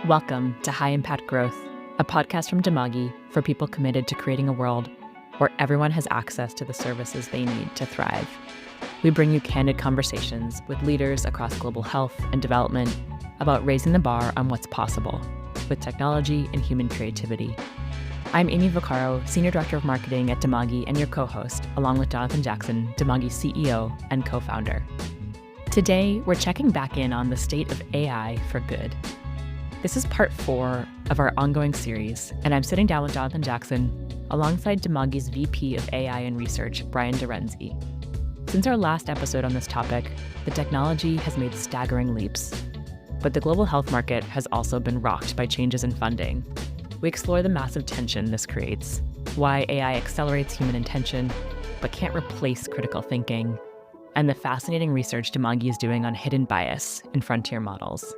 Welcome to High Impact Growth, a podcast from Dimagi for people committed to creating a world where everyone has access to the services they need to thrive. We bring you candid conversations with leaders across global health and development about raising the bar on what's possible with technology and human creativity. I'm Amie Vaccaro, Senior Director of Marketing at Dimagi and your co-host, along with Jonathan Jackson, Dimagi's CEO and co-founder. Today, we're checking back in on the state of AI for good. This is part 4 of our ongoing series, and I'm sitting down with Jonathan Jackson alongside Dimagi's VP of AI and Research, Brian DeRenzi. Since our last episode on this topic, the technology has made staggering leaps, but the global health market has also been rocked by changes in funding. We explore the massive tension this creates, why AI accelerates human intention, but can't replace critical thinking, and the fascinating research Dimagi is doing on hidden bias in frontier models.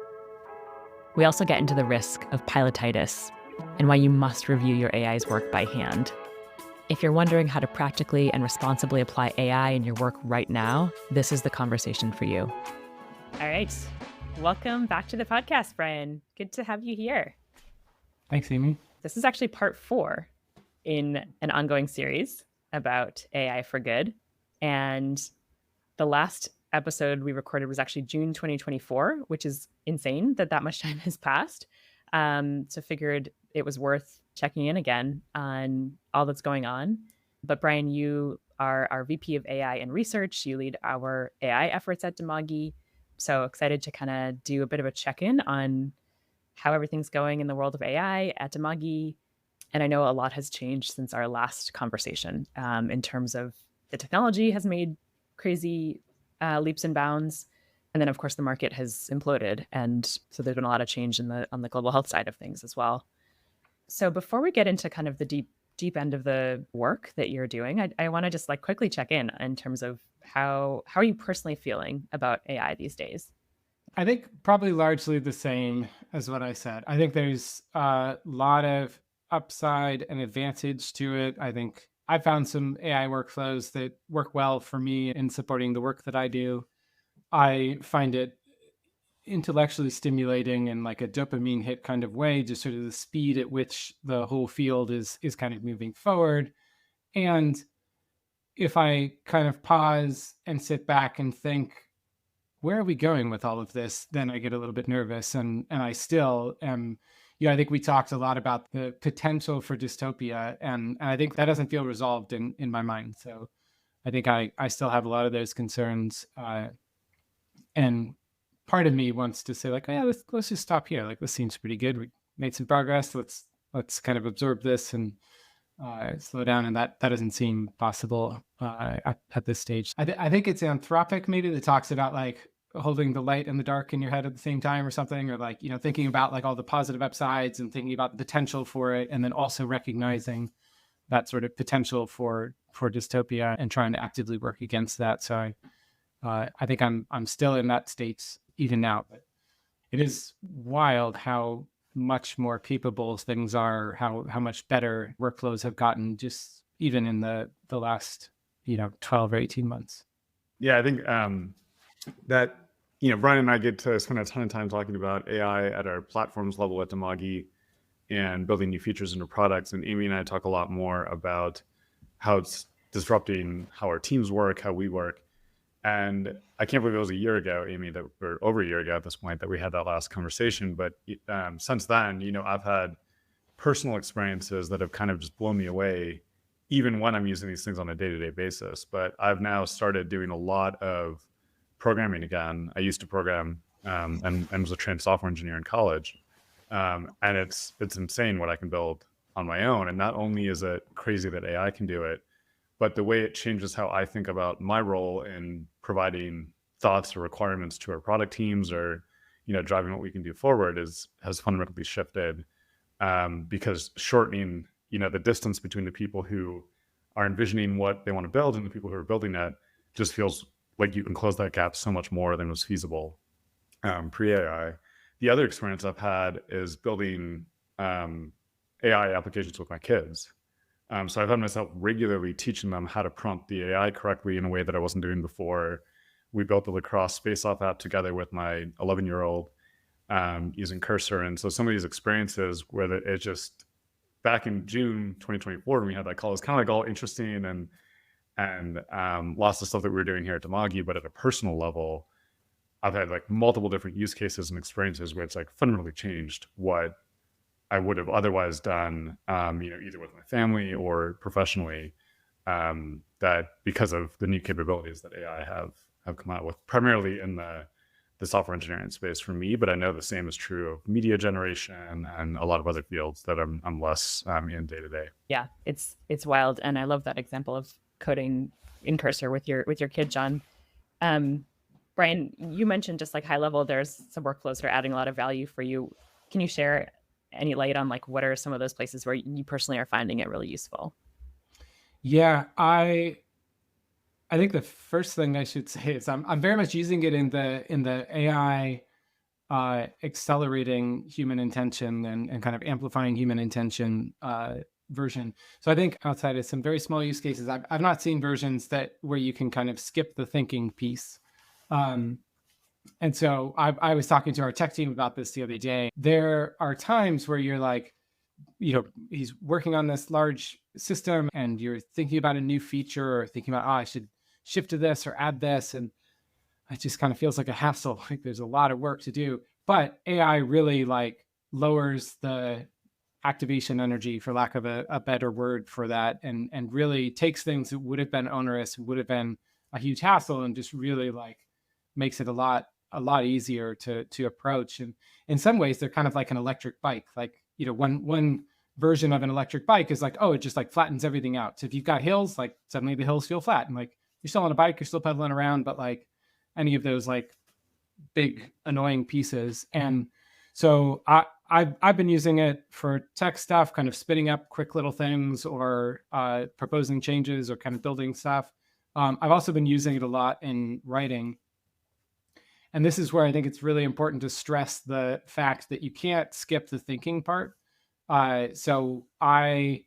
We also get into the risk of pilotitis and why you must review your AI's work by hand. If you're wondering how to practically and responsibly apply AI in your work right now, this is the conversation for you. All right. Welcome back to the podcast, Brian. Good to have you here. Thanks, Amie. This is actually part 4 in an ongoing series about AI for good. And the last episode we recorded was actually June 2024, which is insane that much time has passed. So figured it was worth checking in again on all that's going on. But Brian, you are our VP of AI and Research. You lead our AI efforts at Dimagi. So excited to kind of do a bit of a check-in on how everything's going in the world of AI at Dimagi. And I know a lot has changed since our last conversation in terms of the technology has made crazy leaps and bounds. And then, of course, the market has imploded. And so there's been a lot of change on the global health side of things as well. So before we get into kind of the deep end of the work that you're doing, I want to just quickly check in terms of how are you personally feeling about AI these days? I think probably largely the same as what I said. I think there's a lot of upside and advantage to it. I think I found some AI workflows that work well for me in supporting the work that I do. I find it intellectually stimulating in a dopamine hit kind of way, just sort of the speed at which the whole field is kind of moving forward. And if I kind of pause and sit back and think, where are we going with all of this? Then I get a little bit nervous, and I still am. I think we talked a lot about the potential for dystopia, and I think that doesn't feel resolved in my mind. So I think I still have a lot of those concerns, and part of me wants to say oh yeah, let's just stop here. This seems pretty good. We made some progress. Let's kind of absorb this and slow down, and that doesn't seem possible at this stage. I think it's Anthropic maybe that talks about holding the light and the dark in your head at the same time or something, or thinking about all the positive upsides and thinking about the potential for it, and then also recognizing that sort of potential for dystopia and trying to actively work against that. So I think I'm still in that state even now, but it is wild how much more capable things are, how much better workflows have gotten just even in the last 12 or 18 months. Yeah, I think that Brian and I get to spend a ton of time talking about AI at our platforms level at Dimagi and building new features into products. And Amie and I talk a lot more about how it's disrupting how our teams work, how we work. And I can't believe it was a year ago, Amie, or over a year ago at this point, that we had that last conversation. But since then, I've had personal experiences that have kind of just blown me away, even when I'm using these things on a day-to-day basis. But I've now started doing a lot of programming again. I used to program and was a trained software engineer in college. And it's insane what I can build on my own. And not only is it crazy that AI can do it, but the way it changes how I think about my role in providing thoughts or requirements to our product teams, or driving what we can do forward has fundamentally shifted, because shortening the distance between the people who are envisioning what they want to build and the people who are building it just feels like you can close that gap so much more than was feasible pre-AI. The other experience I've had is building AI applications with my kids. So I found myself regularly teaching them how to prompt the AI correctly in a way that I wasn't doing before. We built the lacrosse face-off app together with my 11-year-old. using Cursor. And so some of these experiences where it just, back in June 2024, when we had that call, it was kind of like all interesting and lots of stuff that we were doing here at Dimagi, but at a personal level, I've had like multiple different use cases and experiences where it's like fundamentally changed what I would have otherwise done, either with my family or professionally, that because of the new capabilities that AI have come out with, primarily in the software engineering space for me, but I know the same is true of media generation and a lot of other fields that I'm less in day to day. Yeah, it's wild, and I love that example of coding in Cursor with your kid, John. Brian, you mentioned just like high level, there's some workflows that are adding a lot of value for you. Can you share any light on like what are some of those places where you personally are finding it really useful? Yeah, I think the first thing I should say is I'm very much using it in the AI accelerating human intention and kind of amplifying human intention version. So I think outside of some very small use cases, I've not seen versions where you can kind of skip the thinking piece. And so I was talking to our tech team about this the other day. There are times where you're like, he's working on this large system and you're thinking about a new feature or thinking about, I should shift to this or add this. And it just kind of feels like a hassle. Like there's a lot of work to do, but AI really like lowers the activation energy, for lack of a better word for that, and really takes things that would have been onerous, would have been a huge hassle, and just really like makes it a lot easier to approach. And in some ways they're kind of like an electric bike. Like, one version of an electric bike is like, it just like flattens everything out. So if you've got hills, like suddenly the hills feel flat, and like you're still on a bike, you're still pedaling around, but like any of those like big annoying pieces. And so I've been using it for tech stuff, kind of spinning up quick little things or proposing changes or kind of building stuff. I've also been using it a lot in writing. And this is where I think it's really important to stress the fact that you can't skip the thinking part. So I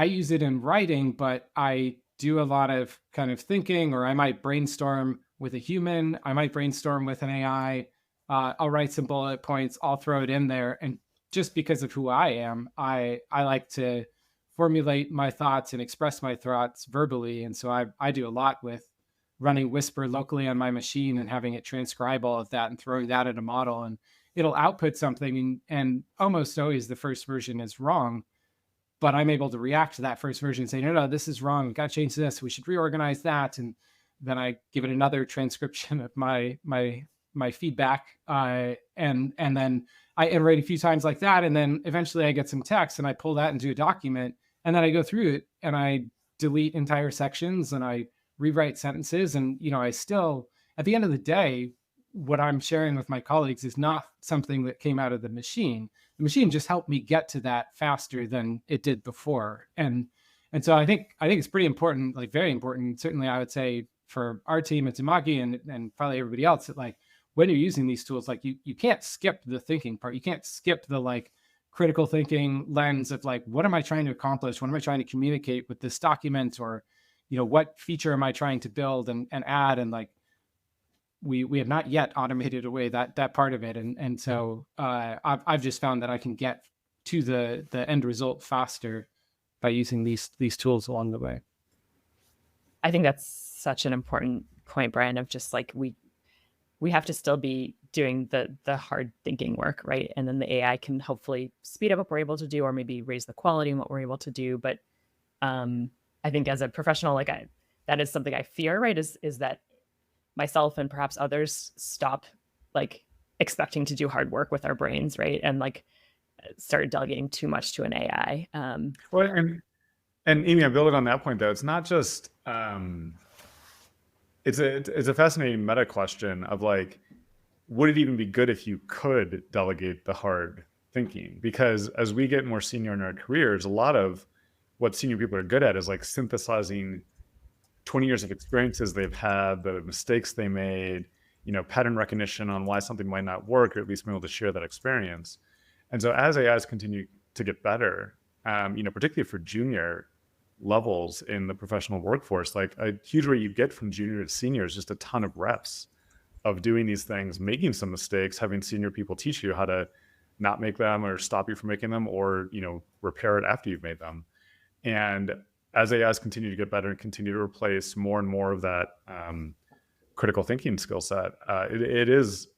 use it in writing, but I do a lot of kind of thinking, or I might brainstorm with a human. I might brainstorm with an AI. I'll write some bullet points. I'll throw it in there. And just because of who I am, I like to formulate my thoughts and express my thoughts verbally. And so I do a lot with running Whisper locally on my machine and having it transcribe all of that and throwing that at a model, and it'll output something. And almost always the first version is wrong, but I'm able to react to that first version and say, no, this is wrong. We've got to change this. We should reorganize that. And then I give it another transcription of my feedback. And then I iterate a few times like that. And then eventually I get some text and I pull that into a document, and then I go through it and I delete entire sections and I rewrite sentences. And, I still, at the end of the day, what I'm sharing with my colleagues is not something that came out of the machine. The machine just helped me get to that faster than it did before. And so I think it's pretty important, like very important. Certainly I would say for our team at Dimagi and probably everybody else, that like when you're using these tools, like you can't skip the thinking part. You can't skip the like critical thinking lens of like, what am I trying to accomplish? What am I trying to communicate with this document? Or, what feature am I trying to build and add? And like, we have not yet automated away that part of it. And so I've just found that I can get to the end result faster by using these tools along the way. I think that's such an important point, Brian, of just like we have to still be doing the hard thinking work, right? And then the AI can hopefully speed up what we're able to do, or maybe raise the quality in what we're able to do. But I think as a professional, like that is something I fear, right? Is that myself and perhaps others stop like expecting to do hard work with our brains, right? And like start delegating too much to an AI. Well, and Amie, I build it on that point though. It's not just it's a fascinating meta question of like, would it even be good if you could delegate the hard thinking? Because as we get more senior in our careers, a lot of what senior people are good at is like synthesizing 20 years of experiences they've had, the mistakes they made, pattern recognition on why something might not work, or at least being able to share that experience. And so as AIs continue to get better, particularly for junior levels in the professional workforce, like a huge way you get from junior to senior is just a ton of reps of doing these things, making some mistakes, having senior people teach you how to not make them or stop you from making them, or, repair it after you've made them. And as AIs continue to get better and continue to replace more and more of that critical thinking skill set, it is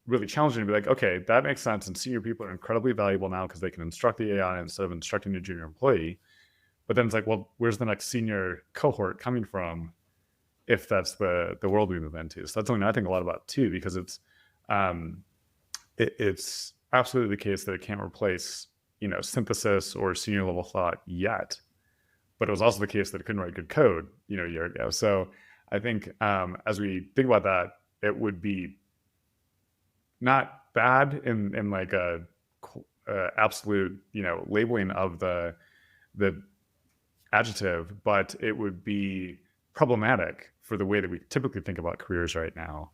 really challenging to be like, okay, that makes sense. And senior people are incredibly valuable now because they can instruct the AI instead of instructing a junior employee. But then it's like, well, where's the next senior cohort coming from if that's the world we move into? So that's something I think a lot about too, because it's absolutely the case that it can't replace, synthesis or senior level thought yet. But it was also the case that it couldn't write good code, a year ago. So I think as we think about that, it would be not bad in like a absolute, labeling of the adjective, but it would be problematic for the way that we typically think about careers right now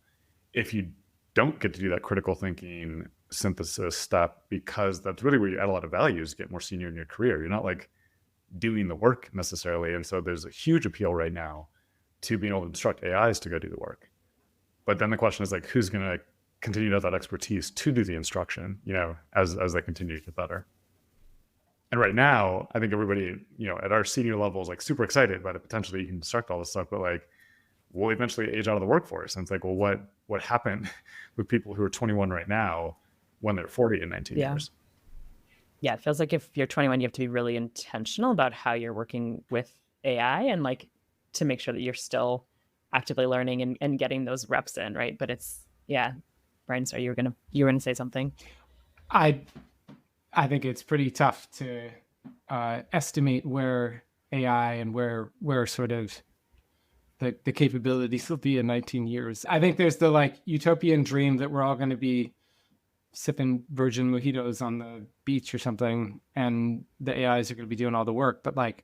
if you don't get to do that critical thinking synthesis step, because that's really where you add a lot of value, is get more senior in your career. You're not like doing the work necessarily. And so there's a huge appeal right now to being able to instruct AIs to go do the work. But then the question is like, who's going to continue to have that expertise to do the instruction, as they continue to get better. And right now, I think everybody, at our senior level is like super excited by the potential that you can instruct all this stuff, but like we'll eventually age out of the workforce. And it's like, well, what happened with people who are 21 right now when they're 40 in 19 years? Yeah, it feels like if you're 21, you have to be really intentional about how you're working with AI and like to make sure that you're still actively learning and getting those reps in, right? But it's, Brian, sorry, you were gonna say something. I think it's pretty tough to estimate where AI and where sort of the capabilities will be in 19 years. I think there's the like utopian dream that we're all going to be sipping virgin mojitos on the beach or something, and the AIs are going to be doing all the work. But like,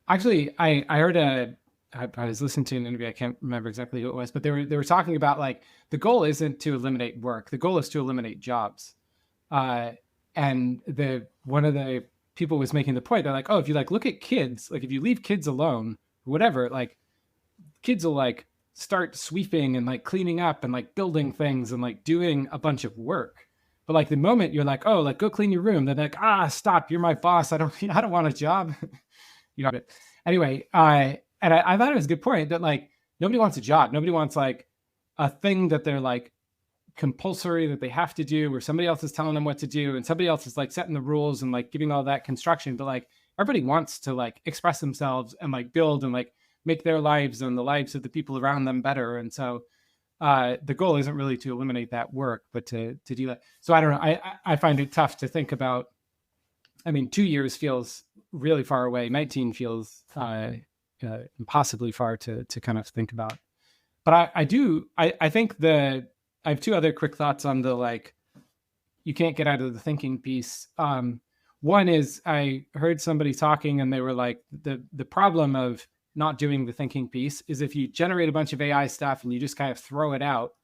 actually, I heard I was listening to an interview. I can't remember exactly who it was, but they were talking about like the goal isn't to eliminate work. The goal is to eliminate jobs. And one of the people was making the point. They're like, oh, if you like look at kids, like if you leave kids alone, whatever, like kids will like start sweeping and like cleaning up and like building things and like doing a bunch of work. But like the moment you're like, oh, like go clean your room, they're like, stop, you're my boss. I don't want a job. But anyway, and I thought it was a good point that like nobody wants a job. Nobody wants like a thing that they're like compulsory that they have to do, where somebody else is telling them what to do and somebody else is like setting the rules and like giving all that construction. But like everybody wants to like express themselves and like build and like make their lives and the lives of the people around them better. And so the goal isn't really to eliminate that work, but to do that. So I don't know. I find it tough to think about. I mean, 2 years feels really far away. 19 feels impossibly far to kind of think about. But I think I have two other quick thoughts on the like, you can't get out of the thinking piece. One is I heard somebody talking and they were like, the problem of not doing the thinking piece is if you generate a bunch of AI stuff and you just kind of throw it out,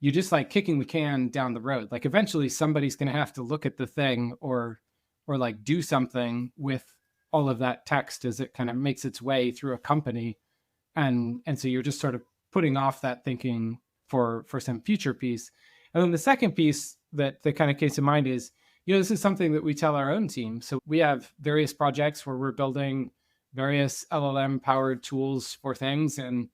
you're just like kicking the can down the road. Like eventually somebody's going to have to look at the thing or like do something with all of that text as it kind of makes its way through a company. And so you're just sort of putting off that thinking for some future piece. And then the second piece that kind of came to mind is, this is something that we tell our own team. So we have various projects where we're building various LLM powered tools for things. And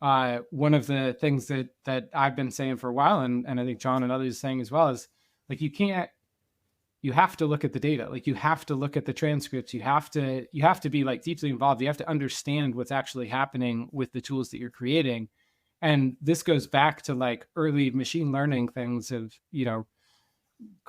one of the things that I've been saying for a while, and I think John and others are saying as well, is like, you have to look at the data. Like you have to look at the transcripts. You have to be like deeply involved. You have to understand what's actually happening with the tools that you're creating. And this goes back to like early machine learning things of,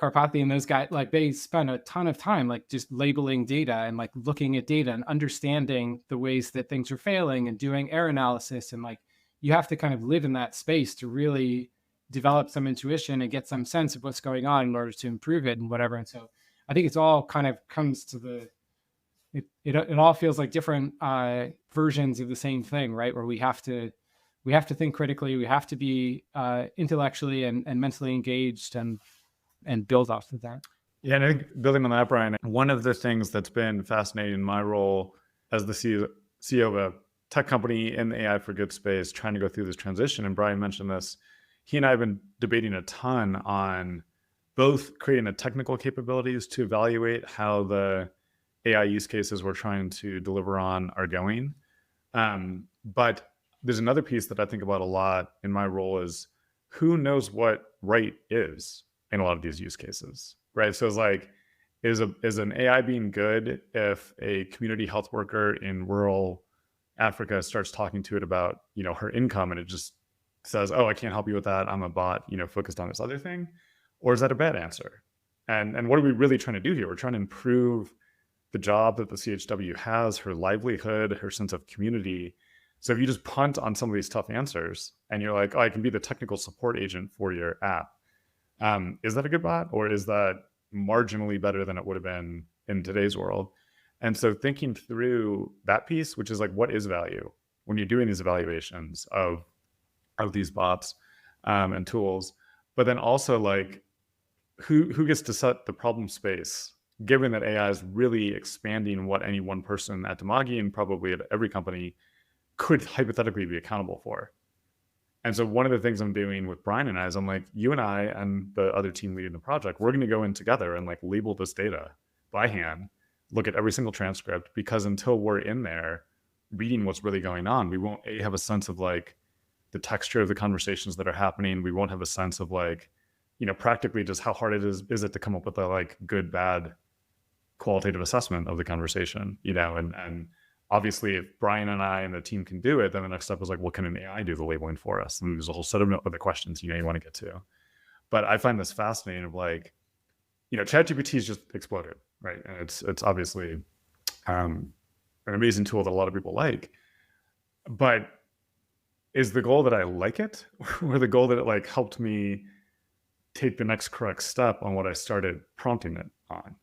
Karpathy and those guys, like they spent a ton of time like just labeling data and like looking at data and understanding the ways that things are failing and doing error analysis. And like, you have to kind of live in that space to really develop some intuition and get some sense of what's going on in order to improve it and whatever. And so I think it's all kind of comes to it all feels like different versions of the same thing, right? Where we have to think critically, we have to be intellectually and mentally engaged and build off of that. Yeah, and I think building on that, Brian, one of the things that's been fascinating in my role as the CEO of a tech company in the AI for good space, trying to go through this transition, and Brian mentioned this, he and I have been debating a ton on both creating the technical capabilities to evaluate how the AI use cases we're trying to deliver on are going. But there's another piece that I think about a lot in my role is who knows what right is in a lot of these use cases, right? So it's like, is an AI being good if a community health worker in rural Africa starts talking to it about, her income, and it just says, "Oh, I can't help you with that. I'm a bot, focused on this other thing," or is that a bad answer? And what are we really trying to do here? We're trying to improve the job that the CHW has, her livelihood, her sense of community. So if you just punt on some of these tough answers and you're like, "Oh, I can be the technical support agent for your app," is that a good bot, or is that marginally better than it would have been in today's world? And so thinking through that piece, which is like, what is value when you're doing these evaluations of these bots and tools, but then also like who gets to set the problem space, given that AI is really expanding what any one person at Dimagi and probably at every company could hypothetically be accountable for. And so one of the things I'm doing with Brian and I is I'm like, you and I and the other team leading the project, we're going to go in together and like label this data by hand, look at every single transcript, because until we're in there reading what's really going on, we won't have a sense of like the texture of the conversations that are happening. We won't have a sense of like, practically just how hard it is it to come up with a like good, bad qualitative assessment of the conversation, and obviously, if Brian and I and the team can do it, then the next step is like, well, can an AI do the labeling for us? And there's a whole set of other questions you want to get to. But I find this fascinating of like, ChatGPT has just exploded, right? And it's obviously an amazing tool that a lot of people like. But is the goal that I like it, or the goal that it like helped me take the next correct step on what I started prompting it on?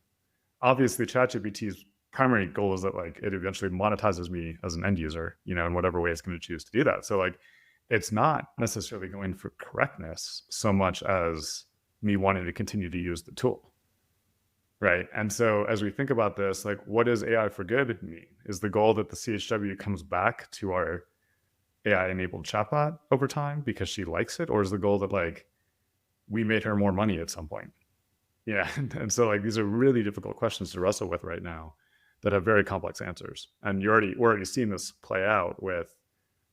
Obviously, ChatGPT's primary goal is that like it eventually monetizes me as an end user, in whatever way it's going to choose to do that. So like, it's not necessarily going for correctness so much as me wanting to continue to use the tool, right? And so as we think about this, like, what does AI for good mean? Is the goal that the CHW comes back to our AI-enabled chatbot over time because she likes it, or is the goal that like we made her more money at some point? Yeah, and so like these are really difficult questions to wrestle with right now that have very complex answers. And we're already seeing this play out with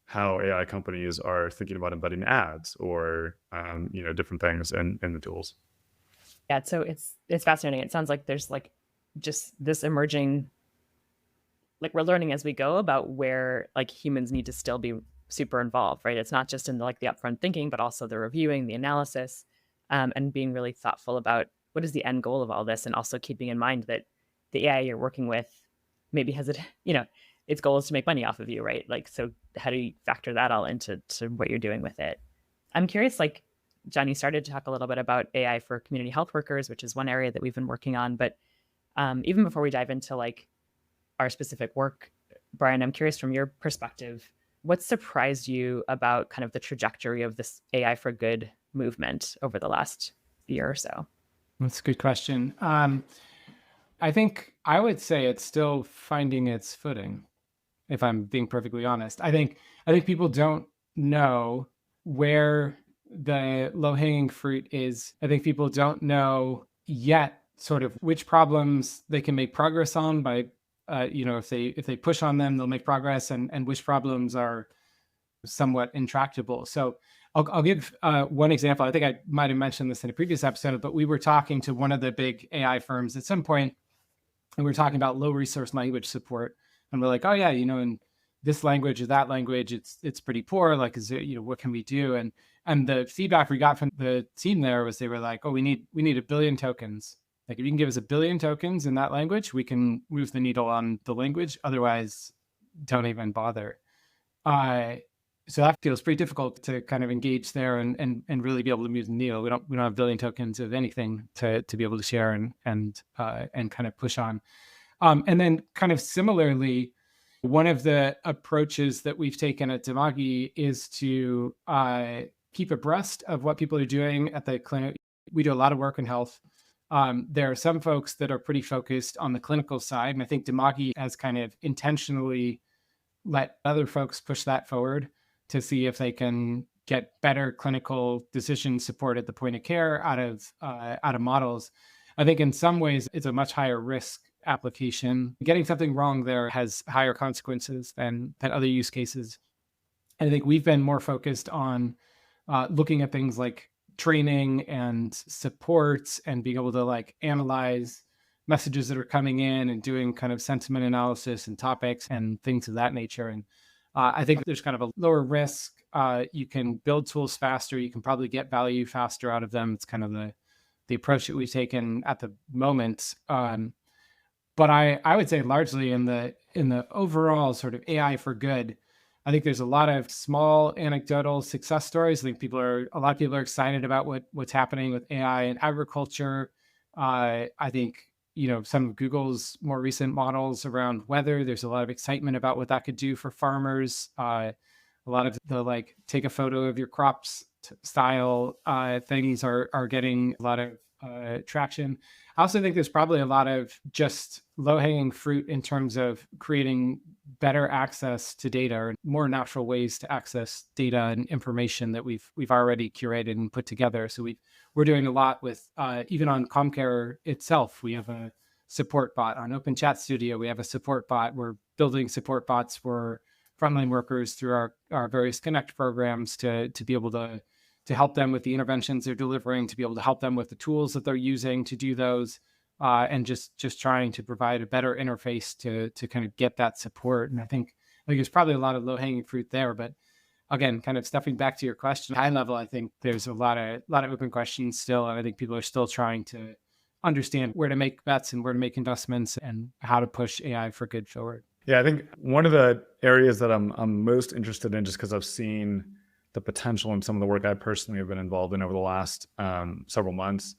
how AI companies are thinking about embedding ads or different things in the tools. Yeah, so it's fascinating. It sounds like there's like just this emerging, like we're learning as we go about where like humans need to still be super involved, right? It's not just in the upfront thinking, but also the reviewing, the analysis, and being really thoughtful about what is the end goal of all this, and also keeping in mind that the AI you're working with maybe has its goal is to make money off of you, right? Like, so how do you factor that all into what you're doing with it? I'm curious, like, John, you started to talk a little bit about AI for community health workers, which is one area that we've been working on. But even before we dive into like our specific work, Brian, I'm curious from your perspective, what surprised you about kind of the trajectory of this AI for good movement over the last year or so? That's a good question. I think I would say it's still finding its footing, if I'm being perfectly honest. I think people don't know where the low-hanging fruit is. I think people don't know yet sort of which problems they can make progress on by, if they push on them, they'll make progress, and which problems are somewhat intractable. So I'll give one example. I think I might have mentioned this in a previous episode, but we were talking to one of the big AI firms at some point, and we were talking about low resource language support. And we're like, oh yeah, in this language or that language, it's pretty poor. Like, is there, what can we do? And the feedback we got from the team there was they were like, oh, we need 1 billion tokens. Like, if you can give us 1 billion tokens in that language, we can move the needle on the language. Otherwise, don't even bother. So that feels pretty difficult to kind of engage there and really be able to move the needle. We don't have 1 billion tokens of anything to be able to share and kind of push on. And then kind of similarly, one of the approaches that we've taken at Dimagi is to keep abreast of what people are doing at the clinic. We do a lot of work in health. There are some folks that are pretty focused on the clinical side, and I think Dimagi has kind of intentionally let other folks push that forward to see if they can get better clinical decision support at the point of care out of models. I think in some ways it's a much higher risk application. Getting something wrong there has higher consequences than other use cases. And I think we've been more focused on looking at things like training and supports and being able to like analyze messages that are coming in and doing kind of sentiment analysis and topics and things of that nature. And I think there's kind of a lower risk. You can build tools faster. You can probably get value faster out of them. It's kind of the approach that we've taken at the moment. But I would say largely in the overall sort of AI for good, I think there's a lot of small anecdotal success stories. I think a lot of people are excited about what's happening with AI in agriculture. I think, some of Google's more recent models around weather, there's a lot of excitement about what that could do for farmers. A lot of the like take a photo of your crops style things are getting a lot of traction. I also think there's probably a lot of just low-hanging fruit in terms of creating better access to data or more natural ways to access data and information that we've already curated and put together. So we're doing a lot with even on CommCare itself. We have a support bot on Open Chat Studio. We have a support bot. We're building support bots for frontline workers through our various Connect programs to be able to help them with the interventions they're delivering, to be able to help them with the tools that they're using to do those, and just trying to provide a better interface to kind of get that support. And I think there's probably a lot of low-hanging fruit there. But again, kind of stepping back to your question, high level, I think there's a lot of open questions still, and I think people are still trying to understand where to make bets and where to make investments and how to push AI for good forward. Yeah, I think one of the areas that I'm most interested in, just because I've seen the potential in some of the work I personally have been involved in over the last several months,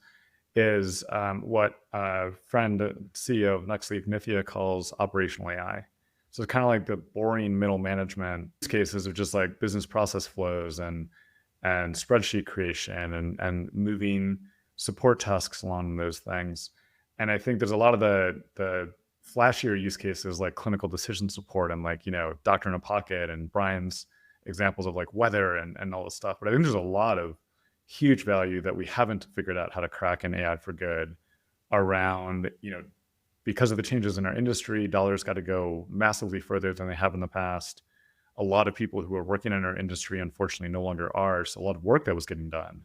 is what a friend, CEO of Nextleaf, Nithya, calls operational AI. So it's kind of like the boring middle management cases of just like business process flows and spreadsheet creation and moving support tasks along those things. And I think there's a lot of the flashier use cases like clinical decision support and like, doctor in a pocket and Brian's examples of like weather and all this stuff. But I think there's a lot of huge value that we haven't figured out how to crack in AI for good around, because of the changes in our industry, dollars got to go massively further than they have in the past. A lot of people who are working in our industry, unfortunately, no longer are. So a lot of work that was getting done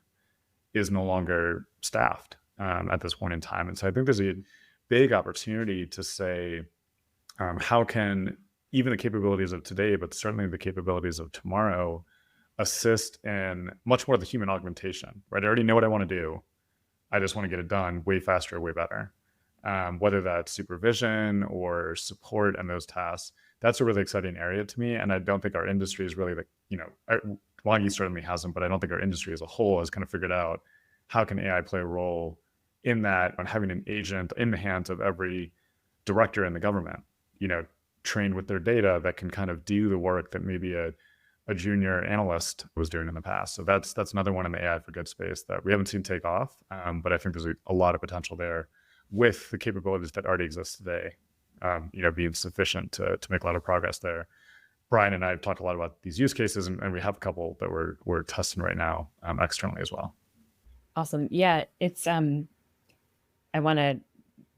is no longer staffed at this point in time. And so I think there's a big opportunity to say, how can even the capabilities of today, but certainly the capabilities of tomorrow, assist in much more of the human augmentation, right? I already know what I want to do. I just want to get it done way faster, way better. Whether that's supervision or support and those tasks, that's a really exciting area to me. And I don't think our industry is really Dimagi certainly hasn't, but I don't think our industry as a whole has kind of figured out how can AI play a role in that, on having an agent in the hands of every director in the government, trained with their data that can kind of do the work that maybe a junior analyst was doing in the past. So that's another one in the AI for good space that we haven't seen take off, but I think there's a lot of potential there with the capabilities that already exist today, being sufficient to make a lot of progress there. Brian and I have talked a lot about these use cases, and we have a couple that we're testing right now externally as well. Awesome. Yeah, it's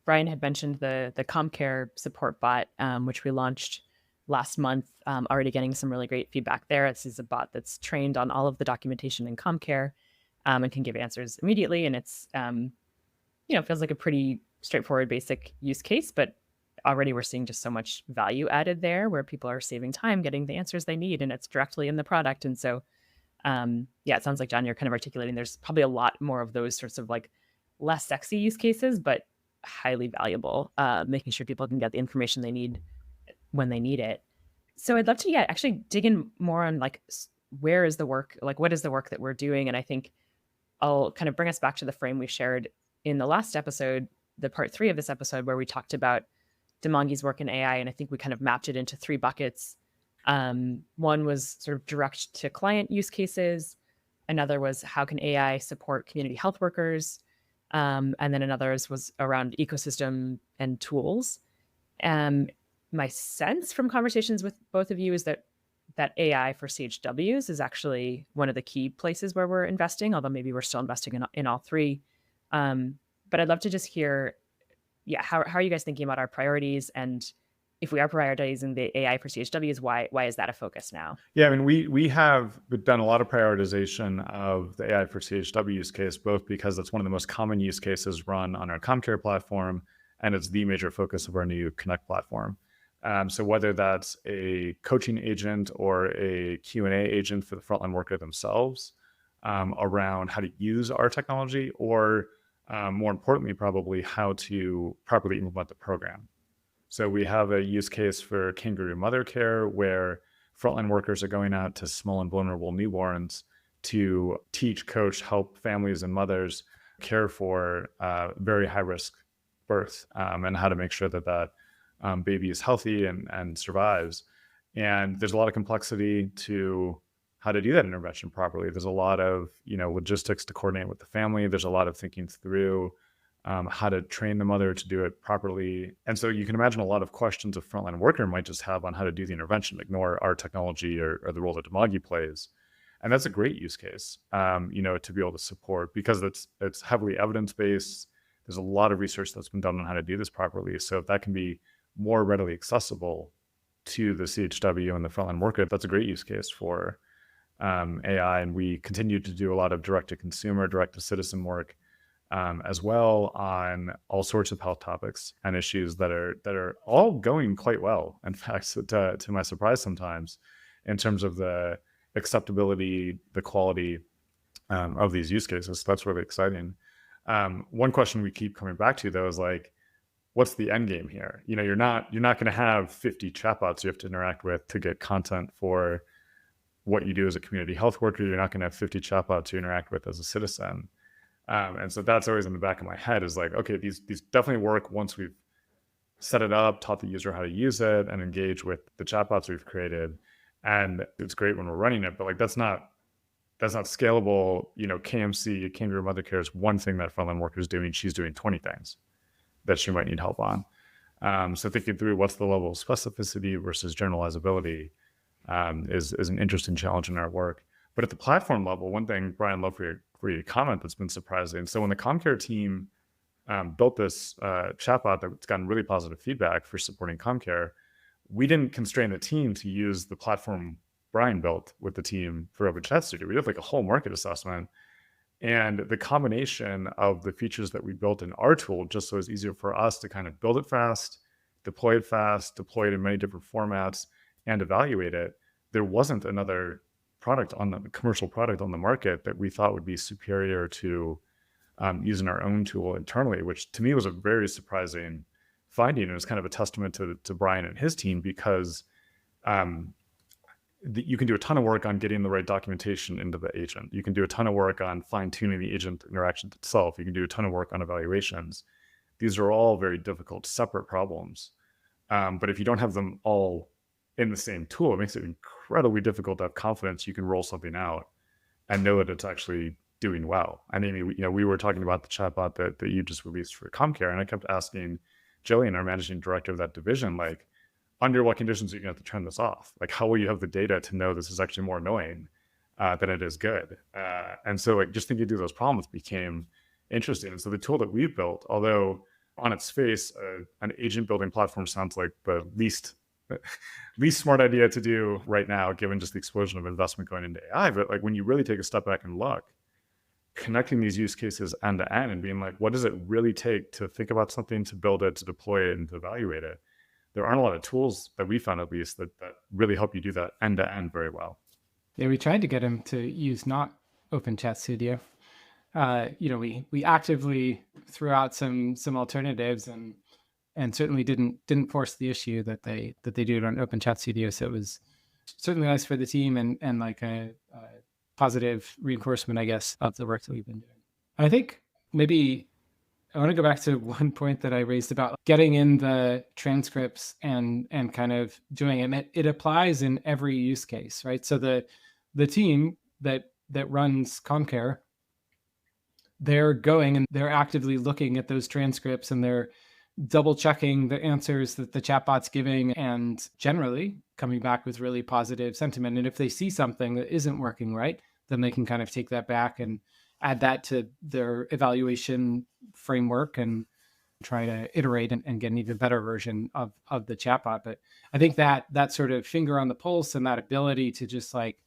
Brian had mentioned the CommCare support bot, which we launched last month, already getting some really great feedback there. This is a bot that's trained on all of the documentation in CommCare and can give answers immediately. And it's, feels like a pretty straightforward, basic use case, but already we're seeing just so much value added there where people are saving time getting the answers they need, and it's directly in the product. And so, it sounds like, John, you're kind of articulating there's probably a lot more of those sorts of like less sexy use cases, but highly valuable, making sure people can get the information they need when they need it. So I'd love to actually dig in more on like, where is the work, like what is the work that we're doing? And I think I'll kind of bring us back to the frame we shared in the last episode, the part 3 of this episode, where we talked about Dimagi's work in AI. And I think we kind of mapped it into 3 buckets. One was sort of direct to client use cases. Another was how can AI support community health workers? And then another was around ecosystem and tools. My sense from conversations with both of you is that that AI for CHWs is actually one of the key places where we're investing, although maybe we're still investing in all three. But I'd love to just hear, how are you guys thinking about our priorities? And if we are prioritizing the AI for CHWs, why is that a focus now? Yeah, I mean, we have done a lot of prioritization of the AI for CHW use case, both because it's one of the most common use cases run on our CommCare platform, and it's the major focus of our new Connect platform. So whether that's a coaching agent or a Q&A agent for the frontline worker themselves around how to use our technology, or more importantly, probably how to properly implement the program. So we have a use case for kangaroo mother care where frontline workers are going out to small and vulnerable newborns to teach, coach, help families and mothers care for very high-risk birth and how to make sure that baby is healthy and survives. And there's a lot of complexity to how to do that intervention properly. There's a lot of logistics to coordinate with the family. There's a lot of thinking through how to train the mother to do it properly. And so you can imagine a lot of questions a frontline worker might just have on how to do the intervention, ignore our technology or the role that Dimagi plays. And that's a great use case, to be able to support, because it's heavily evidence-based. There's a lot of research that's been done on how to do this properly. So if that can be more readily accessible to the CHW and the frontline worker, that's a great use case for AI. And we continue to do a lot of direct-to-consumer, direct-to-citizen work as well on all sorts of health topics and issues that are all going quite well. In fact, to my surprise sometimes, in terms of the acceptability, the quality of these use cases. So that's really exciting. One question we keep coming back to though is like, what's the end game here? You're not going to have 50 chatbots you have to interact with to get content for what you do as a community health worker. You're not going to have 50 chatbots to interact with as a citizen. And so that's always in the back of my head is like, okay, these definitely work once we've set it up, taught the user how to use it, and engage with the chatbots we've created. And it's great when we're running it, but like that's not scalable. KMC, Kangaroo Mother Care, is one thing that frontline worker is doing. She's doing 20 things that she might need help on. So thinking through what's the level of specificity versus generalizability is an interesting challenge in our work. But at the platform level, one thing, Brian, love for your comment that's been surprising. So when the CommCare team built this chatbot that's gotten really positive feedback for supporting CommCare, we didn't constrain the team to use the platform Brian built with the team for Open Chat Studio. We did like a whole market assessment. And the combination of the features that we built in our tool, just so it's easier for us to kind of build it fast, deploy it in many different formats, and evaluate it, there wasn't another commercial product on the market that we thought would be superior to using our own tool internally, which to me was a very surprising finding. And it's kind of a testament to Brian and his team, because you can do a ton of work on getting the right documentation into the agent. You can do a ton of work on fine-tuning the agent interaction itself. You can do a ton of work on evaluations. These are all very difficult, separate problems. But if you don't have them all in the same tool, it makes it incredibly difficult to have confidence you can roll something out and know that it's actually doing well. And Amie, we were talking about the chatbot that you just released for CommCare, and I kept asking Jillian, our managing director of that division, like, under what conditions are you going to have to turn this off? Like, how will you have the data to know this is actually more annoying than it is good? And so like just thinking through those problems became interesting. And so the tool that we've built, although on its face, an agent building platform sounds like the least smart idea to do right now, given just the explosion of investment going into AI. But like when you really take a step back and look, connecting these use cases end to end and being like, what does it really take to think about something, to build it, to deploy it, and to evaluate it? There aren't a lot of tools that we found, at least, that really help you do that end to end very well. Yeah, we tried to get him to use not Open Chat Studio. We actively threw out some alternatives and certainly didn't force the issue that they do it on Open Chat Studio. So it was certainly nice for the team and like a positive reinforcement, I guess, of the work that we've been doing. I think maybe I want to go back to one point that I raised about getting in the transcripts and kind of doing it. It applies in every use case, right? So the team that runs CommCare, they're going and they're actively looking at those transcripts, and they're double checking the answers that the chatbot's giving and generally coming back with really positive sentiment. And if they see something that isn't working right, then they can kind of take that back and add that to their evaluation framework and try to iterate and get an even better version of the chatbot. But I think that sort of finger on the pulse and that ability to just like,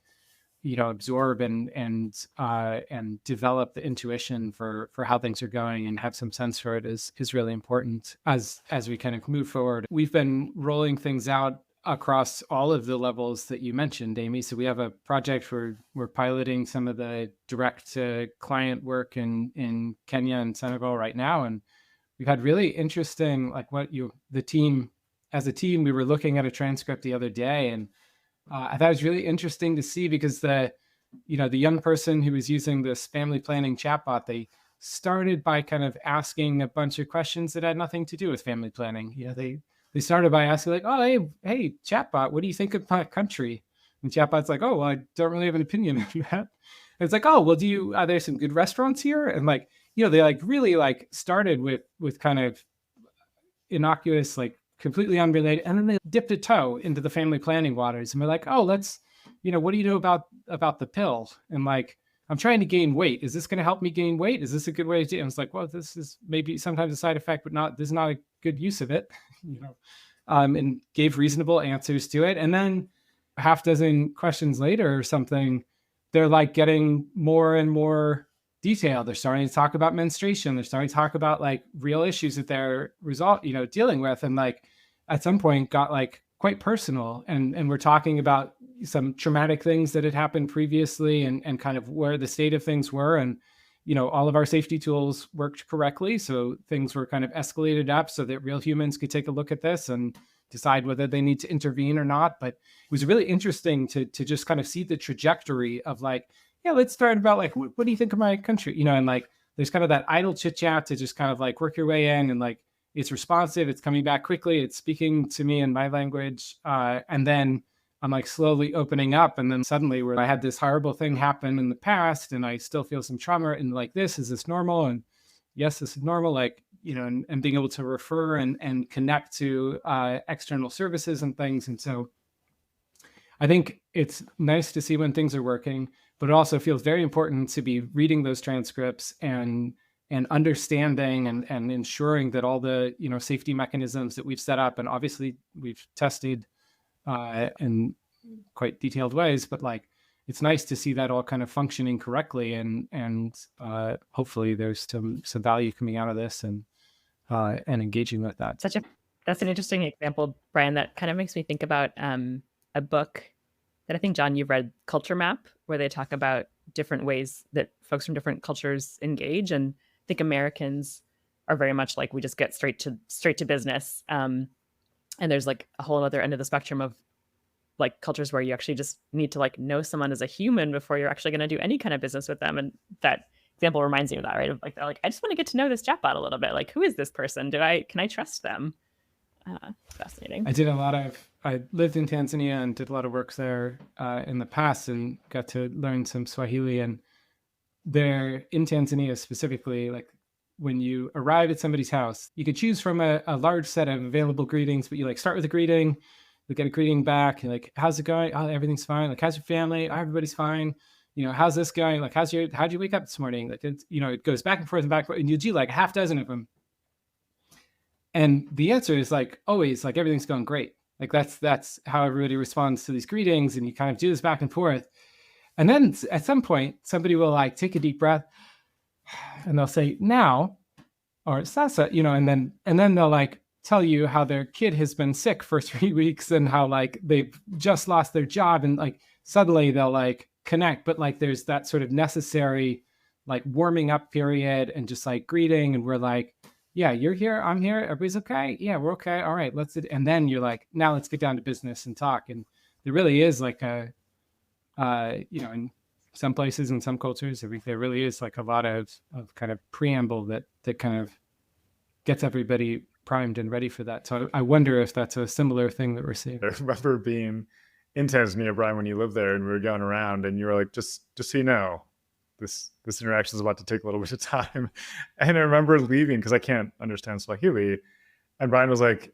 absorb and develop the intuition for how things are going and have some sense for it is really important as we kind of move forward. We've been rolling things out across all of the levels that you mentioned, Amie. So we have a project where we're piloting some of the direct to client work in Kenya and Senegal right now, and we've had really interesting, like as a team, we were looking at a transcript the other day, and I thought it was really interesting to see because the young person who was using this family planning chatbot, they started by kind of asking a bunch of questions that had nothing to do with family planning. They started by asking like, oh, hey, chatbot, what do you think of my country? And chatbot's like, oh, well, I don't really have an opinion on that. And it's like, oh, well, are there some good restaurants here? And like, they like really like started with kind of innocuous, like completely unrelated, and then they dipped a toe into the family planning waters and we're like, oh, let's, what do you know about the pill? And like, I'm trying to gain weight. Is this going to help me gain weight? Is this a good way to do it? And it's like, well, this is maybe sometimes a side effect, but this is not a good use of it, and gave reasonable answers to it. And then a half dozen questions later or something, they're like getting more and more detailed. They're starting to talk about menstruation. They're starting to talk about like real issues that they're dealing with. And like at some point got like quite personal. And we're talking about some traumatic things that had happened previously and kind of where the state of things were. And, all of our safety tools worked correctly. So things were kind of escalated up so that real humans could take a look at this and decide whether they need to intervene or not. But it was really interesting to just kind of see the trajectory of like, yeah, let's start about like, what do you think of my country? And like, there's kind of that idle chit chat to just kind of like work your way in and like, it's responsive, it's coming back quickly, it's speaking to me in my language. And then I'm like slowly opening up. And then suddenly where I had this horrible thing happen in the past and I still feel some trauma and like, is this normal? And yes, this is normal. Like, and being able to refer and connect to external services and things. And so I think it's nice to see when things are working, but it also feels very important to be reading those transcripts and understanding and ensuring that all the safety mechanisms that we've set up, and obviously we've tested in quite detailed ways, but like it's nice to see that all kind of functioning correctly and hopefully there's some value coming out of this and engaging with that. That's an interesting example, Brian, that kind of makes me think about a book that I think, John, you've read, Culture Map, where they talk about different ways that folks from different cultures engage. And I think Americans are very much like, we just get straight to business. And there's like a whole other end of the spectrum of like cultures where you actually just need to like know someone as a human before you're actually going to do any kind of business with them. And that example reminds me of that, right? Of like, they're like, I just want to get to know this chatbot a little bit. Like, who is this person? Can I trust them? Fascinating. I lived in Tanzania and did a lot of work there in the past and got to learn some Swahili. And there in Tanzania specifically, like when you arrive at somebody's house, you could choose from a large set of available greetings, but you like start with a greeting, you get a greeting back, and like, how's it going? Oh, everything's fine. Like, how's your family? Oh, everybody's fine. How's this going? Like, how'd you wake up this morning? Like, it goes back and forth and back, and you do like a half dozen of them. And the answer is like always like everything's going great. Like that's how everybody responds to these greetings, and you kind of do this back and forth. And then at some point, somebody will like take a deep breath, and they'll say now, or sasa, and then they'll like tell you how their kid has been sick for 3 weeks and how like they've just lost their job, and like suddenly they'll like connect. But like there's that sort of necessary like warming up period and just like greeting, and we're like, yeah, you're here, I'm here, everybody's okay, yeah, we're okay, all right, and then you're like, now let's get down to business and talk. And there really is like a in some places, in some cultures, there really is like a lot of kind of preamble that kind of gets everybody primed and ready for that. So I wonder if that's a similar thing that we're seeing. I remember being in Tanzania, Brian, when you lived there, and we were going around, and you were like, just so you know, this interaction is about to take a little bit of time. And I remember leaving because I can't understand Swahili. And Brian was like,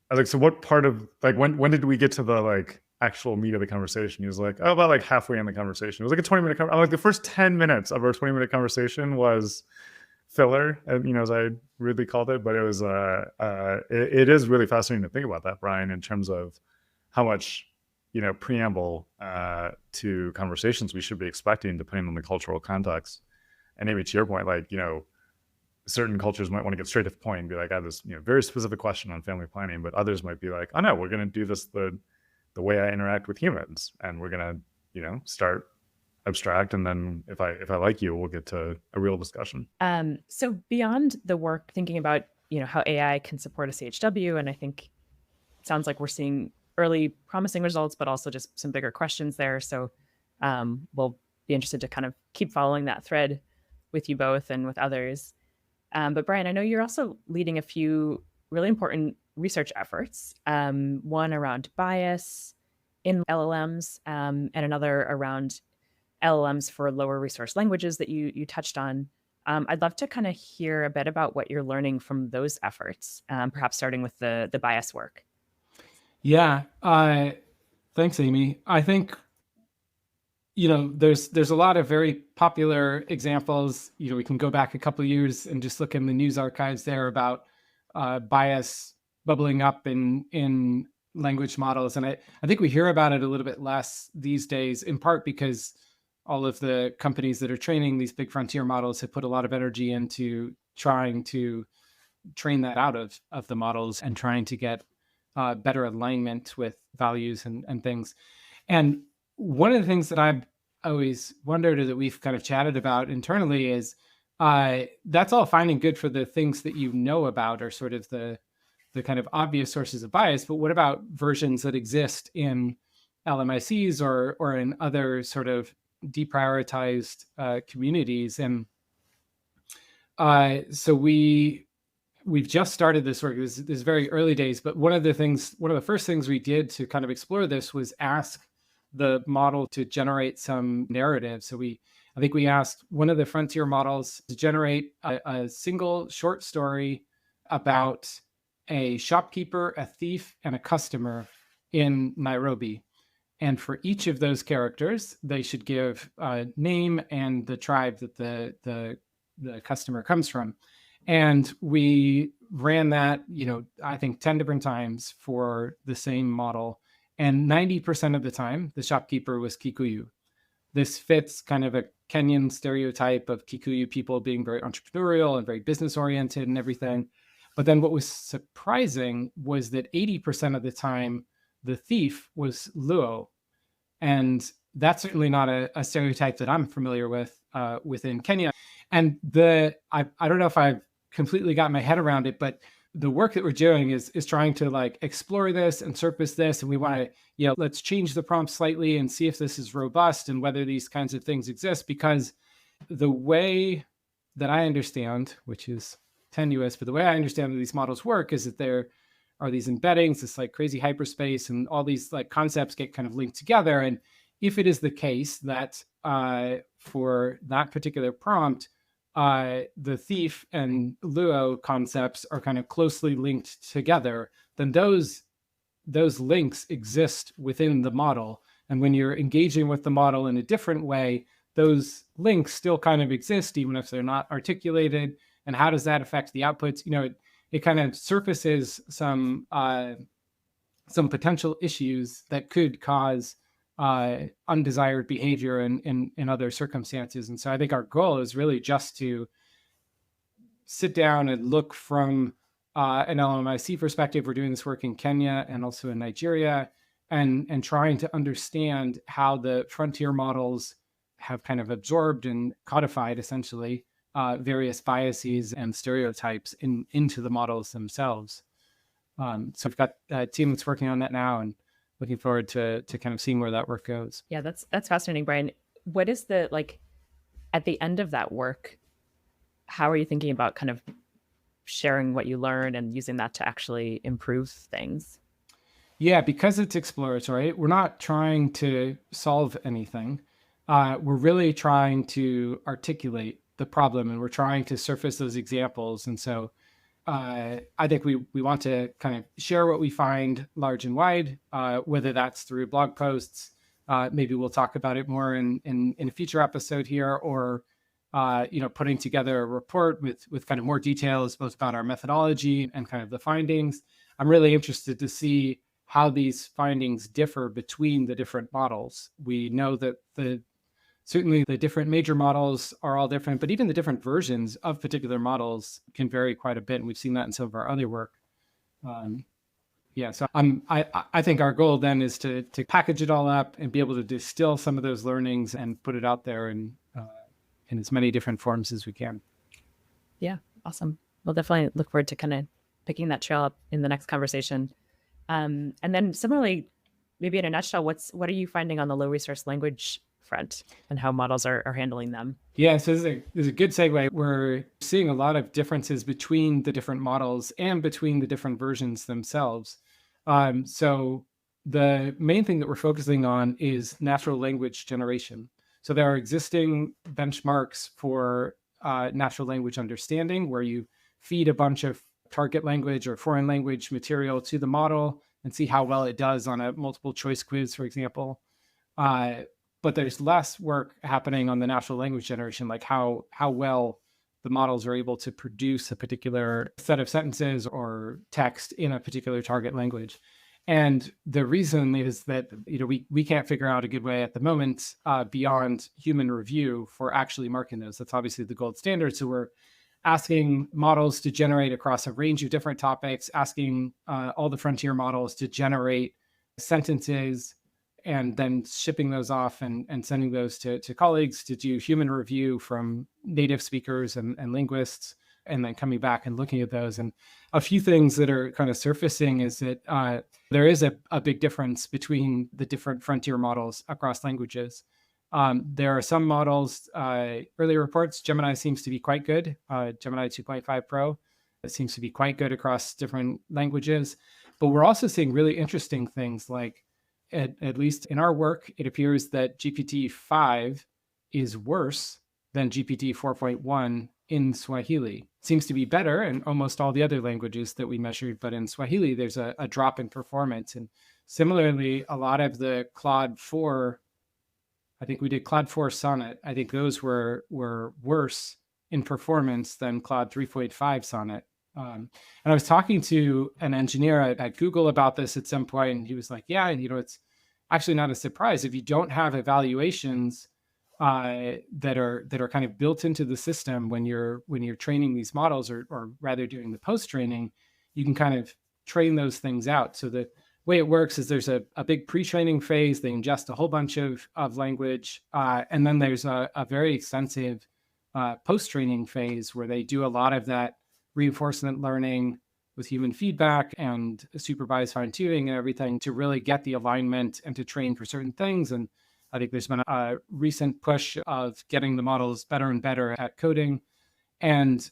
I was like, so what part of like when did we get to the like actual meat of the conversation? He was like, oh, about like halfway in the conversation. It was like a 20-minute conversation. Like the first 10 minutes of our 20-minute conversation was filler, and as I rudely called it, but it was it is really fascinating to think about that, Brian, in terms of how much preamble to conversations we should be expecting depending on the cultural context. And maybe to your point, like certain cultures might want to get straight to the point and be like, I have this very specific question on family planning, but others might be like, oh no, we're going to do this the way I interact with humans, and we're going to start abstract, and then if I like you, we'll get to a real discussion. So beyond the work thinking about how AI can support a CHW, and I think it sounds like we're seeing early promising results, but also just some bigger questions there. So we'll be interested to kind of keep following that thread with you both and with others. But Brian, I know you're also leading a few really important research efforts, one around bias in LLMs, and another around LLMs for lower resource languages that you touched on. I'd love to kind of hear a bit about what you're learning from those efforts, perhaps starting with the bias work. Yeah, thanks, Amie. I think there's a lot of very popular examples. We can go back a couple of years and just look in the news archives there about bias bubbling up in language models, and I think we hear about it a little bit less these days, in part because all of the companies that are training these big frontier models have put a lot of energy into trying to train that out of the models and trying to get better alignment with values and things. And one of the things that I've always wondered, or that we've kind of chatted about internally, is that's all fine and good for the things that about, or sort of the kind of obvious sources of bias. But what about versions that exist in LMICs or in other sort of deprioritized communities? And so we've just started this work. This is very early days, but one of the first things we did to kind of explore this was ask the model to generate some narrative. So I think we asked one of the frontier models to generate a single short story about a shopkeeper, a thief, and a customer in Nairobi. And for each of those characters, they should give a name and the tribe that the customer comes from. And we ran that, I think 10 different times for the same model. And 90% of the time, the shopkeeper was Kikuyu. This fits kind of a Kenyan stereotype of Kikuyu people being very entrepreneurial and very business oriented and everything. But then what was surprising was that 80% of the time, the thief was Luo. And that's certainly not a stereotype that I'm familiar with within Kenya. And I don't know if I've completely got my head around it, but the work that we're doing is trying to like explore this and surface this. And we want to, let's change the prompt slightly and see if this is robust and whether these kinds of things exist. Because the way that I understand, which is tenuous, but the way I understand that these models work is that there are these embeddings, this like crazy hyperspace, and all these like concepts get kind of linked together. And if it is the case that for that particular prompt, the thief and Luo concepts are kind of closely linked together, then those links exist within the model. And when you're engaging with the model in a different way, those links still kind of exist, even if they're not articulated. And how does that affect the outputs? It kind of surfaces some potential issues that could cause undesired behavior in other circumstances. And so I think our goal is really just to sit down and look from an LMIC perspective. We're doing this work in Kenya and also in Nigeria, and trying to understand how the frontier models have kind of absorbed and codified essentially various biases and stereotypes into the models themselves. So we've got a team that's working on that now, and looking forward to kind of seeing where that work goes. Yeah, that's fascinating, Brian. What is at the end of that work, how are you thinking about kind of sharing what you learn and using that to actually improve things? Yeah, because it's exploratory, we're not trying to solve anything. We're really trying to articulate the problem, and we're trying to surface those examples. And so I think we want to kind of share what we find large and wide, whether that's through blog posts. Maybe we'll talk about it more in a future episode here, or putting together a report with kind of more details both about our methodology and kind of the findings. I'm really interested to see how these findings differ between the different models. We know that certainly the different major models are all different, but even the different versions of particular models can vary quite a bit. And we've seen that in some of our other work. So I think our goal then is to package it all up and be able to distill some of those learnings and put it out there in as many different forms as we can. Yeah, awesome. We'll definitely look forward to kind of picking that trail up in the next conversation. And then similarly, maybe in a nutshell, what are you finding on the low resource language front and how models are handling them? Yeah, so this is a good segue. We're seeing a lot of differences between the different models and between the different versions themselves. So the main thing that we're focusing on is natural language generation. So there are existing benchmarks for natural language understanding, where you feed a bunch of target language or foreign language material to the model and see how well it does on a multiple choice quiz, for example. But there's less work happening on the natural language generation, like how well the models are able to produce a particular set of sentences or text in a particular target language. And the reason is that we can't figure out a good way at the moment beyond human review for actually marking those. That's obviously the gold standard. So we're asking models to generate across a range of different topics, asking all the frontier models to generate sentences, and then shipping those off and sending those to colleagues to do human review from native speakers and linguists, and then coming back and looking at those. And a few things that are kind of surfacing is that there is a big difference between the different frontier models across languages. There are some models, early reports, Gemini seems to be quite good. Gemini 2.5 Pro, it seems to be quite good across different languages. But we're also seeing really interesting things like, at least in our work, it appears that GPT-5 is worse than GPT 4.1 in Swahili. Seems to be better in almost all the other languages that we measured, but in Swahili, there's a drop in performance. And similarly, a lot of the Claude 4, I think we did Claude 4 Sonnet, I think those were worse in performance than Claude 3.5 Sonnet. And I was talking to an engineer at Google about this at some point, and he was like, yeah, and it's actually not a surprise if you don't have evaluations that are kind of built into the system when you're training these models, or rather doing the post-training, you can kind of train those things out. So the way it works is there's a big pre-training phase. They ingest a whole bunch of language, and then there's a very extensive post-training phase where they do a lot of that reinforcement learning with human feedback and supervised fine-tuning and everything to really get the alignment and to train for certain things. And I think there's been a recent push of getting the models better and better at coding. And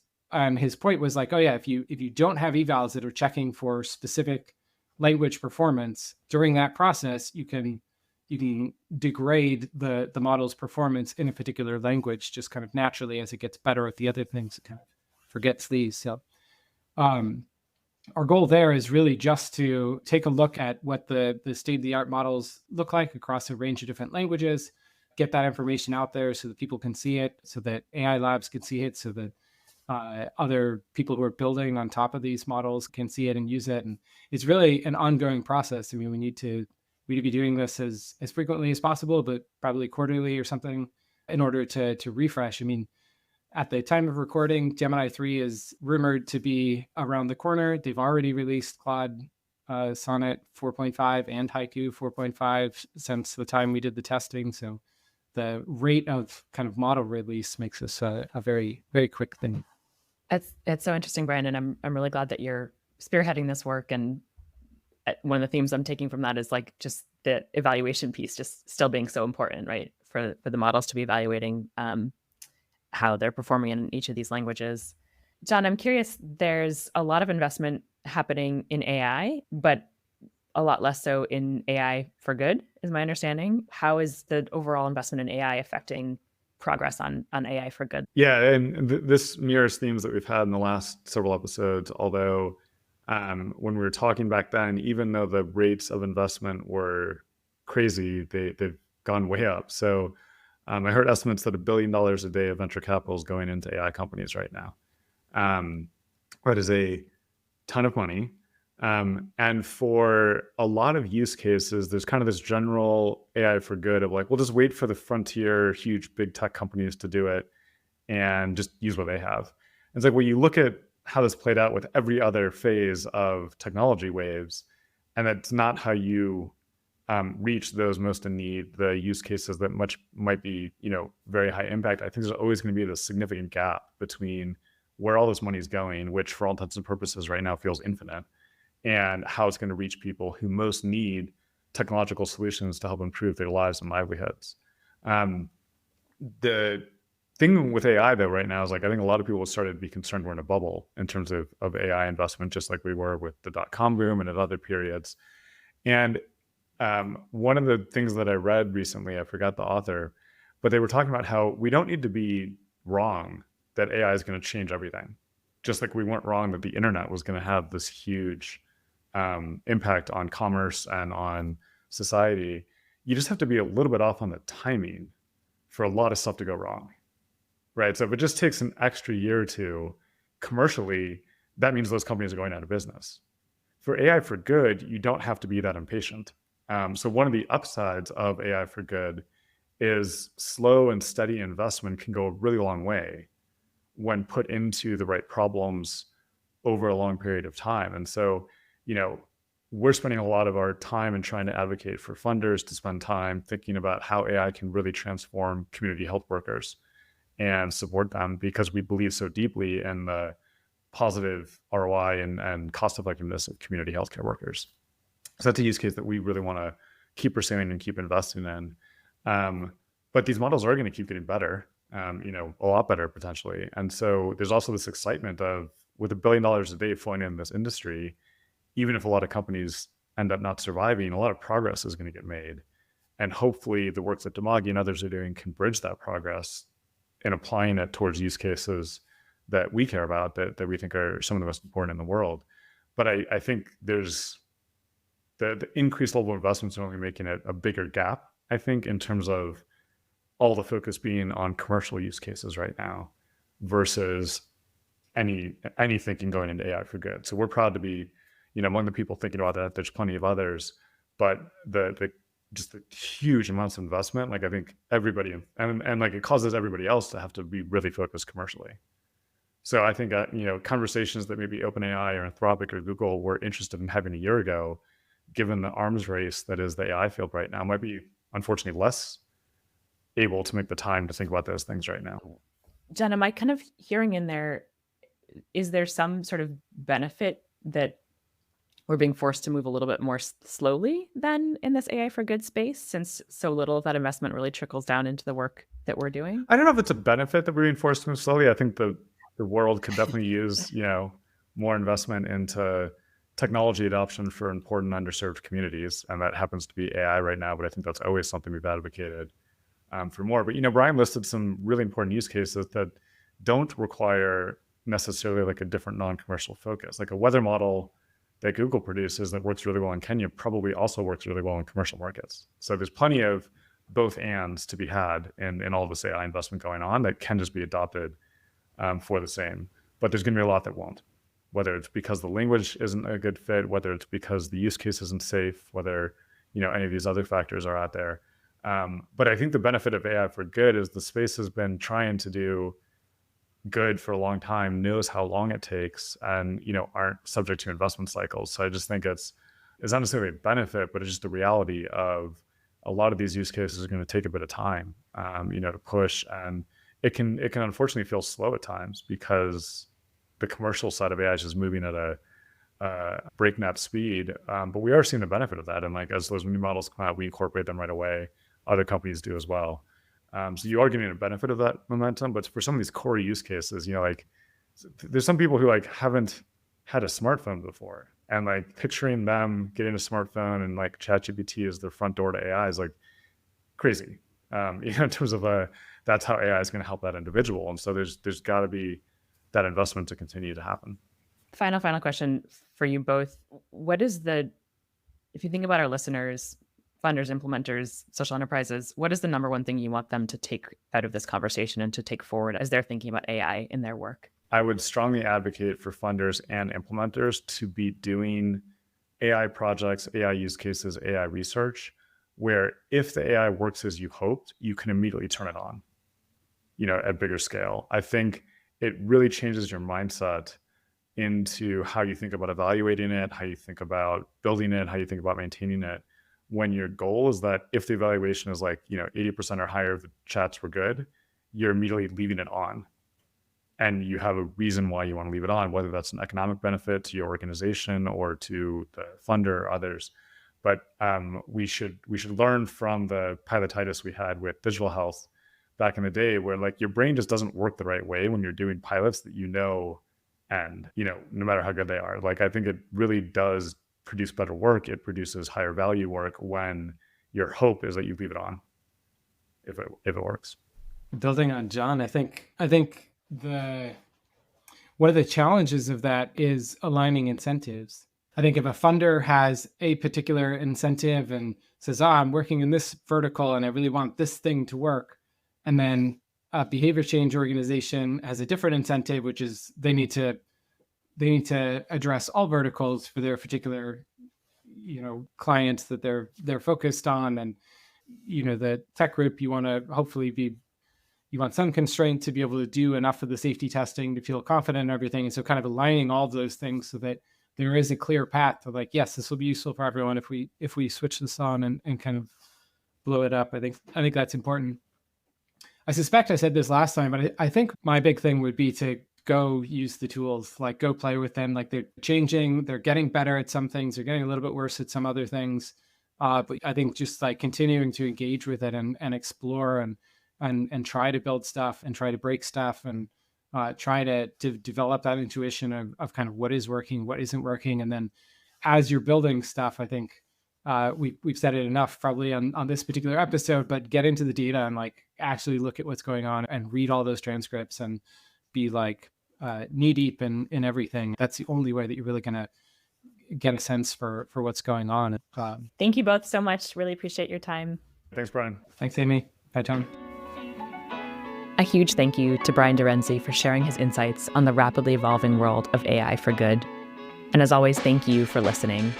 his point was like, oh yeah, if you don't have evals that are checking for specific language performance during that process, you can degrade the model's performance in a particular language just kind of naturally as it gets better at the other things. It kind of forgets these. So our goal there is really just to take a look at what the state-of-the-art models look like across a range of different languages, get that information out there so that people can see it, so that AI labs can see it, so that other people who are building on top of these models can see it and use it. And it's really an ongoing process. I mean, we need to be doing this as frequently as possible, but probably quarterly or something in order to refresh. I mean, at the time of recording, Gemini 3 is rumored to be around the corner. They've already released Claude Sonnet 4.5 and Haiku 4.5 since the time we did the testing. So the rate of kind of model release makes this a very, very quick thing. It's so interesting, Brian, and I'm really glad that you're spearheading this work. And one of the themes I'm taking from that is like just the evaluation piece, just still being so important, right? For the models to be evaluating how they're performing in each of these languages. John, I'm curious, there's a lot of investment happening in AI, but a lot less so in AI for good, is my understanding. How is the overall investment in AI affecting progress on AI for good. Yeah, and this mirrors themes that we've had in the last several episodes, although when we were talking back then, even though the rates of investment were crazy, they've gone way up. So I heard estimates that $1 billion a day of venture capital is going into AI companies right now. That is a ton of money. And for a lot of use cases, there's kind of this general AI for good of like, we'll just wait for the frontier, huge, big tech companies to do it and just use what they have. And it's like, when you look at how this played out with every other phase of technology waves, and that's not how you reach those most in need, the use cases that might be, very high impact. I think there's always going to be this significant gap between where all this money is going, which for all intents and purposes right now feels infinite, and how it's going to reach people who most need technological solutions to help improve their lives and livelihoods. The thing with AI though right now is like, I think a lot of people started to be concerned we're in a bubble in terms of AI investment, just like we were with the .com boom and at other periods. And one of the things that I read recently, I forgot the author, but they were talking about how we don't need to be wrong that AI is going to change everything. Just like we weren't wrong that the internet was going to have this huge impact on commerce and on society. You just have to be a little bit off on the timing for a lot of stuff to go wrong, right? So if it just takes an extra year or two commercially, that means those companies are going out of business. For AI for good, you don't have to be that impatient. So one of the upsides of AI for good is slow and steady investment can go a really long way when put into the right problems over a long period of time. And so, we're spending a lot of our time in trying to advocate for funders to spend time thinking about how AI can really transform community health workers and support them, because we believe so deeply in the positive ROI and cost effectiveness of community healthcare workers. So that's a use case that we really want to keep pursuing and keep investing in. But these models are going to keep getting better, a lot better potentially. And so there's also this excitement of, with $1 billion a day flowing in this industry, even if a lot of companies end up not surviving, a lot of progress is going to get made. And hopefully the work that Dimagi and others are doing can bridge that progress and applying it towards use cases that we care about, that we think are some of the most important in the world. But I think there's the increased level of investments are only making it a bigger gap, I think, in terms of all the focus being on commercial use cases right now versus any thinking going into AI for good. So we're proud to be, among the people thinking about that. There's plenty of others, but the huge amounts of investment, like I think everybody, and like it causes everybody else to have to be really focused commercially. So I think conversations that maybe OpenAI or Anthropic or Google were interested in having a year ago, given the arms race that is the AI field right now, might be unfortunately less able to make the time to think about those things right now. Jen, am I kind of hearing in there, is there some sort of benefit that we're being forced to move a little bit more slowly than in this AI for good space, since so little of that investment really trickles down into the work that we're doing? I don't know if it's a benefit that we're being forced to move slowly. I think the world could definitely use, more investment into technology adoption for important underserved communities. And that happens to be AI right now, but I think that's always something we've advocated for more. But, Brian listed some really important use cases that don't require necessarily like a different non-commercial focus. Like a weather model that Google produces that works really well in Kenya probably also works really well in commercial markets. So there's plenty of both ands to be had in all of this AI investment going on that can just be adopted for the same. But there's going to be a lot that won't, whether it's because the language isn't a good fit, whether it's because the use case isn't safe, whether any of these other factors are out there. But I think the benefit of AI for good is the space has been trying to do good for a long time, knows how long it takes, and aren't subject to investment cycles. So I just think it's not necessarily a benefit, but it's just the reality of a lot of these use cases are going to take a bit of time, to push, and it can unfortunately feel slow at times because the commercial side of AI is just moving at a breakneck speed. But we are seeing the benefit of that, and like as those new models come out, we incorporate them right away. Other companies do as well. So you are getting a benefit of that momentum, but for some of these core use cases, like there's some people who like haven't had a smartphone before, and like picturing them getting a smartphone and like ChatGPT as their front door to AI is like crazy, in terms of that's how AI is going to help that individual. And so there's got to be that investment to continue to happen. Final question for you both. If you think about our listeners, funders, implementers, social enterprises, what is the number one thing you want them to take out of this conversation and to take forward as they're thinking about AI in their work? I would strongly advocate for funders and implementers to be doing AI projects, AI use cases, AI research, where if the AI works as you hoped, you can immediately turn it on, at bigger scale. I think it really changes your mindset into how you think about evaluating it, how you think about building it, how you think about maintaining it. When your goal is that if the evaluation is 80% or higher of the chats were good, you're immediately leaving it on. And you have a reason why you want to leave it on, whether that's an economic benefit to your organization or to the funder or others. But we should learn from the pilotitis we had with digital health back in the day, where your brain just doesn't work the right way when you're doing pilots that and no matter how good they are. I think it really does produce better work. It produces higher value work when your hope is that you leave it on, if it works. Building on John, I think one of the challenges of that is aligning incentives. I think if a funder has a particular incentive and says, I'm working in this vertical and I really want this thing to work, and then a behavior change organization has a different incentive, which is they need to address all verticals for their particular, clients that they're focused on. And, the tech group, you want to hopefully you want some constraint to be able to do enough of the safety testing to feel confident and everything. And so kind of aligning all of those things so that there is a clear path to yes, this will be useful for everyone if we switch this on and kind of blow it up. I think that's important. I suspect I said this last time, but I think my big thing would be to go use the tools, go play with them. They're changing, they're getting better at some things, they're getting a little bit worse at some other things. But I think just continuing to engage with it and explore and try to build stuff and try to break stuff and try to develop that intuition of kind of what is working, what isn't working. And then as you're building stuff, I think we've said it enough probably on this particular episode, but get into the data and actually look at what's going on and read all those transcripts and be knee deep in everything. That's the only way that you're really going to get a sense for what's going on. Thank you both so much. Really appreciate your time. Thanks, Brian. Thanks, Amie. Bye, Tom. A huge thank you to Brian DeRenzi for sharing his insights on the rapidly evolving world of AI for good. And as always, thank you for listening.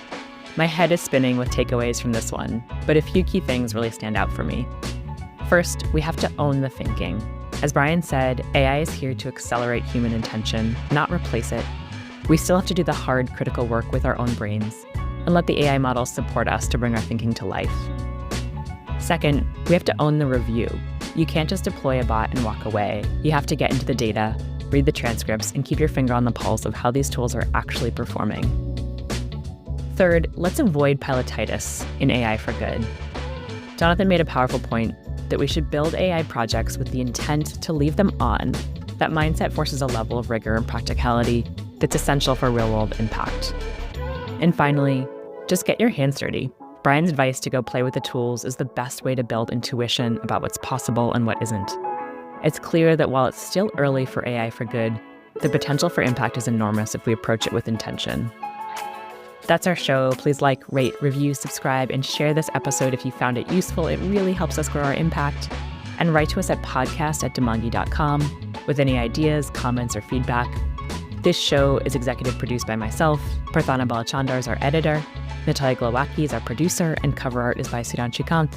My head is spinning with takeaways from this one, but a few key things really stand out for me. First, we have to own the thinking. As Brian said, AI is here to accelerate human intention, not replace it. We still have to do the hard, critical work with our own brains and let the AI models support us to bring our thinking to life. Second, we have to own the review. You can't just deploy a bot and walk away. You have to get into the data, read the transcripts, and keep your finger on the pulse of how these tools are actually performing. Third, let's avoid pilotitis in AI for good. Jonathan made a powerful point that we should build AI projects with the intent to leave them on. That mindset forces a level of rigor and practicality that's essential for real-world impact. And finally, just get your hands dirty. Brian's advice to go play with the tools is the best way to build intuition about what's possible and what isn't. It's clear that while it's still early for AI for good, the potential for impact is enormous if we approach it with intention. That's our show. Please rate, review, subscribe, and share this episode if you found it useful. It really helps us grow our impact. And write to us at podcast@dimagi.com with any ideas, comments, or feedback. This show is executive produced by myself. Prarthana Balachandar is our editor. Natalia Glowacki is our producer, and cover art is by Sudhanshu Kant.